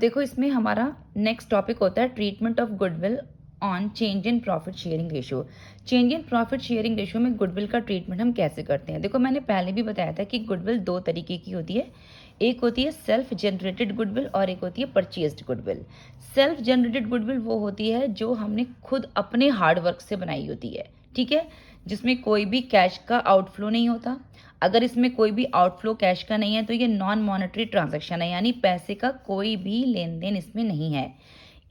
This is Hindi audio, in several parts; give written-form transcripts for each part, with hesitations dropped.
देखो इसमें हमारा नेक्स्ट टॉपिक होता है treatment of goodwill on change in profit sharing ratio. Change in profit sharing ratio में गुडविल का ट्रीटमेंट हम कैसे करते हैं। देखो मैंने पहले भी बताया था कि गुडविल दो तरीके की होती है, एक होती है सेल्फ जनरेटेड गुडविल और एक होती है purchased goodwill. Self generated goodwill वो होती है जो हमने खुद अपने हार्डवर्क से बनाई होती है, ठीक है, जिसमें कोई भी कैश का आउटफ्लो नहीं होता। अगर इसमें कोई भी आउटफ्लो कैश का नहीं है तो ये नॉन मॉनेटरी ट्रांजैक्शन है, यानी पैसे का कोई भी लेन देन इसमें नहीं है।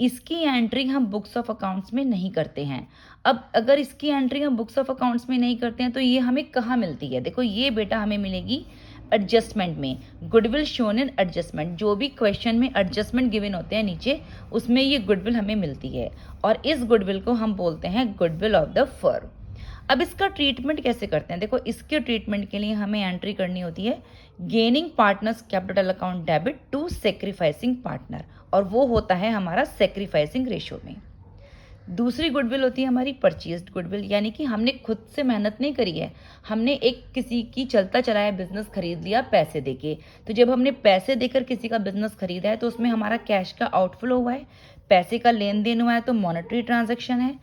इसकी एंट्री हम बुक्स ऑफ अकाउंट्स में नहीं करते हैं। अब अगर इसकी एंट्री हम बुक्स ऑफ अकाउंट्स में नहीं करते हैं तो ये हमें कहाँ मिलती है। देखो ये बेटा हमें मिलेगी एडजस्टमेंट में, गुडविल शोन इन एडजस्टमेंट। जो भी क्वेश्चन में एडजस्टमेंट गिवन होते हैं नीचे, उसमें ये गुडविल हमें मिलती है और इस गुडविल को हम बोलते हैं गुडविल ऑफ द फर्म। अब इसका ट्रीटमेंट कैसे करते हैं। देखो इसके ट्रीटमेंट के लिए हमें एंट्री करनी होती है gaining partners capital account debit to sacrificing partner, और वो होता है हमारा सेक्रीफाइसिंग रेशियो में। दूसरी गुडविल होती है हमारी परचेज्ड गुडविल, यानी कि हमने खुद से मेहनत नहीं करी है, हमने एक किसी की चलता चलाया बिजनेस खरीद लिया पैसे देके। तो जब हमने पैसे देकर किसी का बिजनेस खरीदा है तो उसमें हमारा कैश का आउटफ्लो हुआ है, पैसे का लेन देन हुआ है, तो मॉनेटरी ट्रांजैक्शन है,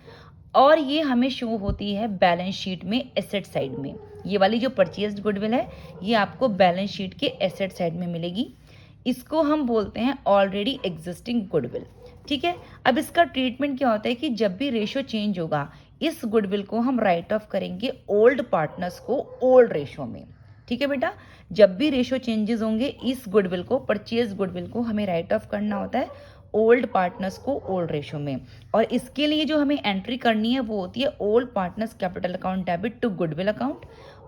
और ये हमें शो होती है बैलेंस शीट में एसेट साइड में। ये वाली जो परचेज्ड गुडविल है ये आपको बैलेंस शीट के एसेट साइड में मिलेगी। इसको हम बोलते हैं ऑलरेडी एग्जिस्टिंग गुडविल, ठीक है। अब इसका ट्रीटमेंट क्या होता है कि जब भी रेशो चेंज होगा इस गुडविल को हम राइट ऑफ करेंगे ओल्ड पार्टनर्स को ओल्ड रेशो में, ठीक है बेटा। जब भी रेशो चेंजेस होंगे इस गुडविल को, परचेज गुडविल को हमें राइट ऑफ करना होता है ओल्ड पार्टनर्स को ओल्ड रेशो में। और इसके लिए जो हमें एंट्री करनी है वो होती है old partners capital account debit to goodwill account,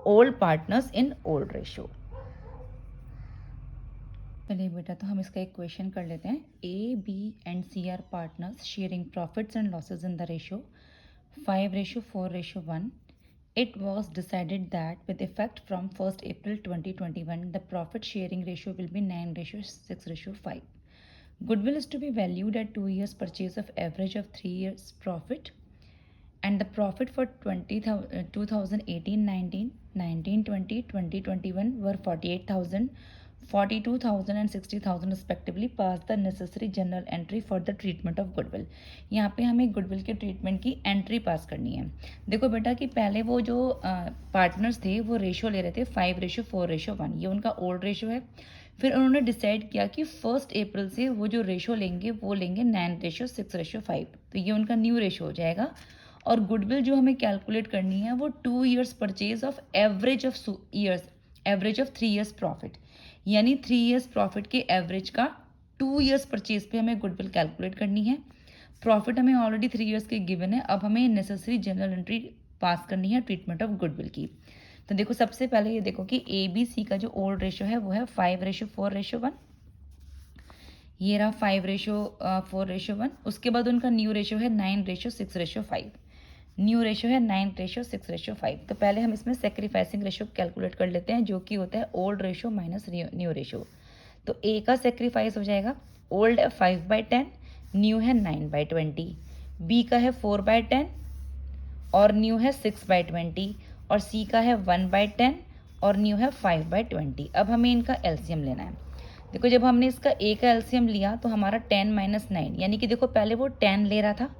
old partners in old ratio. चलिए बेटा, तो हम इसका एक क्वेश्चन कर लेते हैं। A B and C are partners sharing profits and losses in the ratio 5:4:1. It was decided that with effect from 1st April 2021, the profit sharing ratio will be 9:6:5. Goodwill is to be valued at 2 years purchase of average of 3 years profit, and the profit for 2018-19, 19-20, 2021 were 48,000, 42,000 and 60,000 respectively. Pass the necessary journal entry for the treatment of goodwill. यहाँ पे हमें गुडविल के ट्रीटमेंट की एंट्री पास करनी है। देखो बेटा कि पहले वो जो पार्टनर्स थे वो रेशो ले रहे थे 5:4:1, ये उनका ओल्ड रेशो है। फिर उन्होंने डिसाइड किया कि 1 अप्रैल से वो जो रेशो लेंगे वो लेंगे 9:6:5, तो ये उनका न्यू रेशो हो जाएगा। और गुडविल जो हमें कैलकुलेट करनी है वो 2 years purchase of average of 3 years profit, यानी 3 years प्रॉफिट के एवरेज का 2 years परचेज पे हमें गुडविल कैलकुलेट करनी है। प्रॉफिट हमें ऑलरेडी 3 years के गिवन है। अब हमें नेसेसरी जनरल एंट्री पास करनी है ट्रीटमेंट ऑफ गुडविल की। तो देखो सबसे पहले ये देखो कि ए बी सी का जो ओल्ड रेशो है वो है 5:4:1, ये रहा 5:4:1। उसके बाद उनका न्यू रेशो है 9:6:5, न्यू रेशो है 9:6:5। तो पहले हम इसमें सेक्रीफाइसिंग रेशो कैलकुलेट कर लेते हैं, जो कि होता है old ratio minus new ratio. तो ए का सेक्रीफाइस हो जाएगा, ओल्ड है 5/10, न्यू है 9/20, बी का है 4/10 और न्यू है 6/20, और सी का है 1/10 और न्यू है 5/20। अब हमें इनका एलसीएम लेना है। देखो जब हमने इसका ए का एलसीएम लिया तो हमारा 10 - 9, यानी कि देखो पहले वो 10 ले रहा था,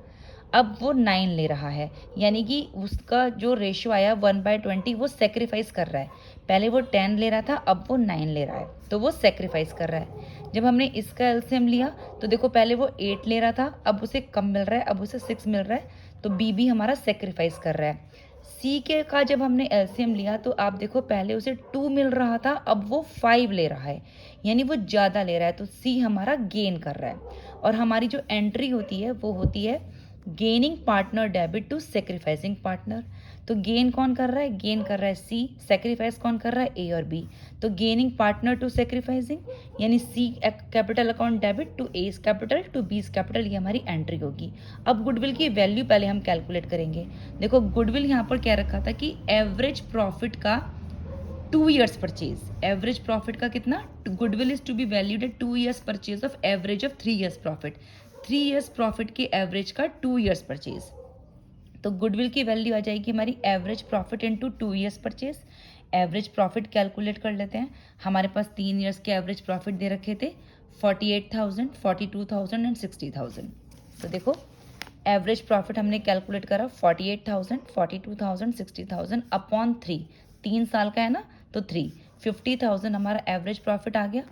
अब वो 9 ले रहा है, यानी कि उसका जो रेशियो आया 1/20 वो सेक्रीफाइस कर रहा है। पहले वो 10 ले रहा था, अब वो 9 ले रहा है, तो वो सेक्रीफाइस कर रहा है। जब हमने इसका एलसीएम लिया तो देखो पहले वो 8 ले रहा था, अब उसे कम मिल रहा है, अब उसे 6 मिल रहा है, तो बी भी हमारा सेक्रीफाइस कर रहा है। सी के का जब हमने एलसीएम लिया तो आप देखो पहले उसे 2 मिल रहा था, अब वो 5 ले रहा है, यानी वो ज़्यादा ले रहा है, तो सी हमारा गेन कर रहा है। और हमारी जो एंट्री होती है वो होती है gaining partner debit to sacrificing partner. तो गेन कौन कर रहा है, गेन कर रहा है सी, सेक्रीफाइस कौन कर रहा है, ए और बी। तो गेनिंग पार्टनर टू सेक्रीफाइसिंग, यानी C capital account debit to A's capital to B's capital, ये हमारी एंट्री होगी। अब गुडविल की वैल्यू पहले हम कैलकुलेट करेंगे। देखो गुडविल यहाँ पर क्या रखा था कि एवरेज प्रॉफिट का 2 years परचेज, एवरेज प्रॉफिट का कितना, goodwill is to be valued at 2 years purchase of average of 3 years profit, 3 years profit के एवरेज का 2 years परचेज। तो गुडविल की वैल्यू आ जाएगी हमारी average profit into 2 years purchase. Average profit calculate कर लेते हैं। हमारे पास 3 years के एवरेज प्रॉफिट दे रखे थे 48,000, 42,000 एंड 60,000। तो देखो एवरेज प्रॉफिट हमने कैलकुलेट करा 48,000, 42,000, 60,000 अपॉन 3, 3 साल का है ना, तो 50,000 हमारा एवरेज प्रॉफिट आ गया।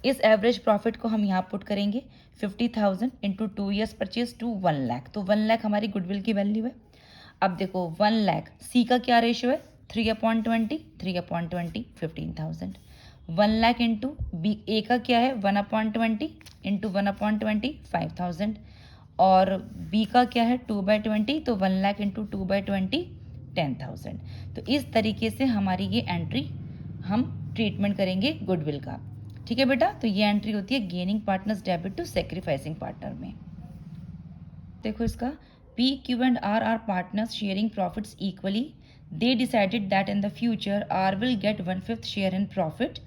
इस एवरेज प्रॉफिट को हम यहाँ पुट करेंगे 50,000 into 2 years purchase to 1 lakh, तो 1 लाख हमारी गुडविल की वैल्यू है। अब देखो 1 लाख सी का क्या रेशियो है, 3/20, 3/20 15,000। 1 लाख इंटू बी ए का क्या है 1/20 इंटू 1/20 5,000 और बी का क्या है 2/20, तो 1 लाख इंटू 2/20 10,000। तो इस तरीके से हमारी ये एंट्री हम ट्रीटमेंट करेंगे गुडविल का। ठीक है बेटा, तो ये एंट्री होती है gaining partners debit to sacrificing partner में। देखो इसका P, Q and R are partners sharing profits equally. They decided that in the future R will get 1/5 share in profit.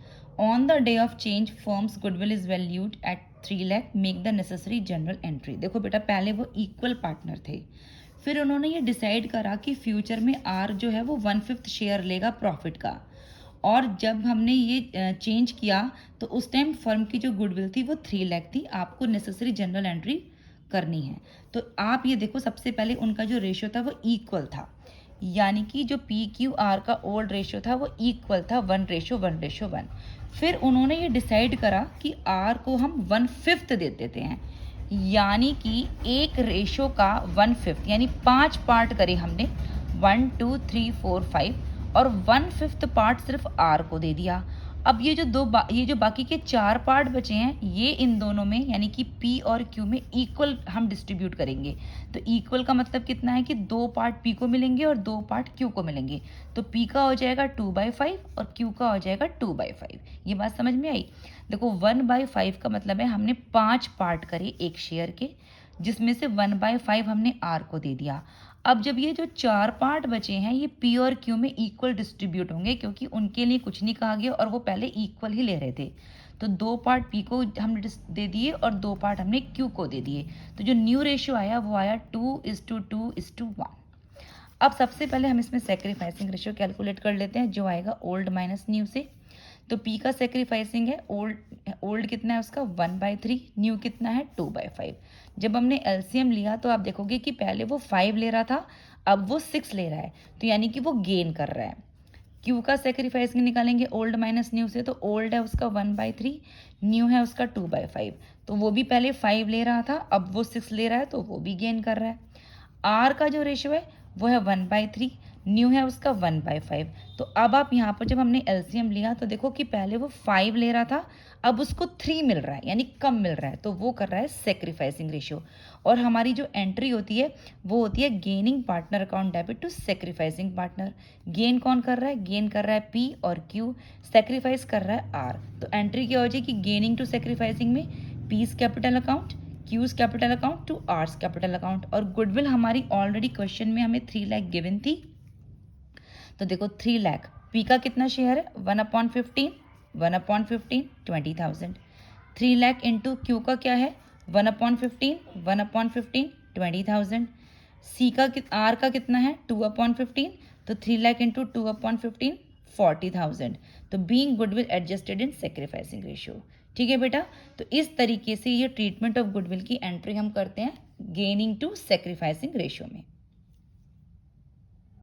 On the day of change, firm's goodwill is valued at 3 lakh. Make the necessary journal entry. देखो बेटा पहले वो इक्वल पार्टनर थे, फिर उन्होंने ये डिसाइड करा कि फ्यूचर में R जो है वो 1/5 शेयर लेगा प्रॉफिट का। और जब हमने ये चेंज किया तो उस टाइम फर्म की जो गुडविल थी वो 3 लाख थी। आपको नेसेसरी जनरल एंट्री करनी है। तो आप ये देखो सबसे पहले उनका जो रेशियो था वो इक्वल था, यानी कि जो PQR का ओल्ड रेशियो था वो इक्वल था 1:1:1। फिर उन्होंने ये डिसाइड करा कि R को हम 1/5 दे देते हैं, यानी कि एक रेशियो का 1/5 यानी 5 पार्ट करे हमने 1 2 3 4 5 और 1/5 पार्ट सिर्फ R को दे दिया। अब ये जो बाकी के 4 पार्ट बचे हैं ये इन दोनों में यानी कि P और Q में इक्वल हम डिस्ट्रीब्यूट करेंगे। तो इक्वल का मतलब कितना है कि 2 पार्ट P को मिलेंगे और 2 पार्ट Q को मिलेंगे। तो P का हो जाएगा 2/5 और Q का हो जाएगा 2/5। ये बात समझ में आई। देखो 1/5 का मतलब है हमने 5 पार्ट करे एक शेयर के, जिसमें से 1/5 हमने R को दे दिया। अब जब ये जो 4 पार्ट बचे हैं ये P और Q में इक्वल डिस्ट्रीब्यूट होंगे, क्योंकि उनके लिए कुछ नहीं कहा गया और वो पहले इक्वल ही ले रहे थे। तो 2 पार्ट P को हमने दे दिए और 2 पार्ट हमने Q को दे दिए। तो जो न्यू रेशियो आया वो आया 2:2:1। अब सबसे पहले हम इसमें सेक्रीफाइसिंग रेशियो कैलकुलेट कर लेते हैं, जो आएगा ओल्ड माइनस न्यू से। तो P का सेक्रीफाइसिंग है ओल्ड कितना है उसका 1/3, न्यू कितना है 2/5। जब हमने एलसीएम लिया तो आप देखोगे कि पहले वो 5 ले रहा था, अब वो 6 ले रहा है, तो यानी कि वो गेन कर रहा है। Q का सेक्रीफाइसिंग निकालेंगे ओल्ड माइनस न्यू से, तो ओल्ड है उसका 1/3, न्यू है उसका 2/5, तो वो भी पहले 5 ले रहा था, अब वो 6 ले रहा है, तो वो भी गेन कर रहा है। R का जो रेशियो है वो है 1/3, न्यू है उसका 1/5। तो अब आप यहाँ पर जब हमने एलसीएम लिया तो देखो कि पहले वो 5 ले रहा था, अब उसको 3 मिल रहा है, यानी कम मिल रहा है, तो वो कर रहा है सेक्रीफाइसिंग रेशियो। और हमारी जो एंट्री होती है वो होती है gaining partner account debit to sacrificing partner. Gain कौन कर रहा है, गेन कर रहा है P और Q, सेक्रीफाइस कर रहा है R। तो एंट्री क्या हो जाएगी गेनिंग टू सेक्रीफाइसिंग में P's capital account, Q's capital account to R's capital account. और गुडविल हमारी ऑलरेडी क्वेश्चन में हमें 3 लाख गिवन थी, तो देखो 3 लाख P का कितना शेयर है 1/15, 1/15 20,000। 3 लाख इंटू Q का क्या है 1/15, 1/15 20,000। C का R का कितना है 2/15, तो 3 लाख इंटू 2/15 40,000। तो being goodwill adjusted in sacrificing ratio. ठीक है बेटा, तो इस तरीके से ये ट्रीटमेंट ऑफ गुडविल की एंट्री हम करते हैं गेनिंग टू सेक्रीफाइसिंग रेशियो में।